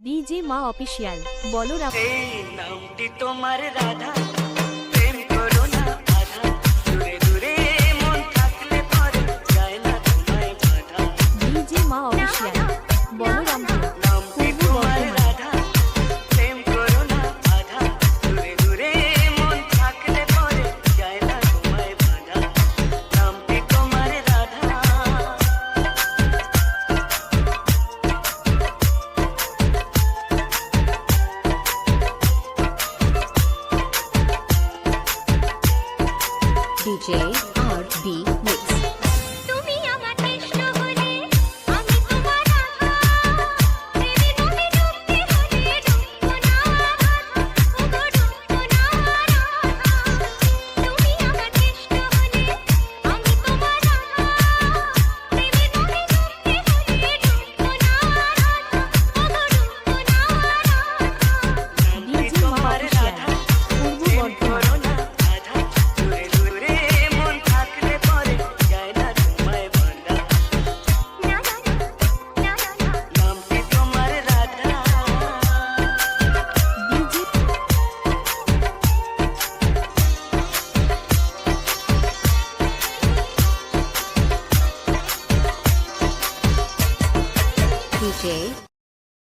DJ মা official বলো এই নামটি তোমার রাধা, প্রেম করো না আধা, দূরে দূরে মন থাকলে পরে যায় না তোমায় বাধা। ডিজে মা অফিসিয়াল বলো নামটি তোমার রাধা, প্রেম করো না আধা, দূরে দূরে মন থাকলে পরে যায় না তোমায় বাধা। নামটি তোমার রাধা। DJ RB Mix তুমি আমার কৃষ্ণ হলে আমি তোমার রাধা, প্রেমে তুমি ডুবতে হলে ডুববো না রাধা, ওগো ডুববো না রাধা। তুমি আমার কৃষ্ণ হলে আমি তোমার রাধা, প্রেমে তুমি ডুবতে হলে ডুববো না রাধা, ওগো ডুববো না রাধা। ডিজে মা অফিসিয়াল পূর্ব প্রেম বর্ধমান করো না আধা, দূরে দূরে মন থাকলে পরে যায় না তোমায় বাধা। না না না না না নামটি তোমার রাধা। DJ DJ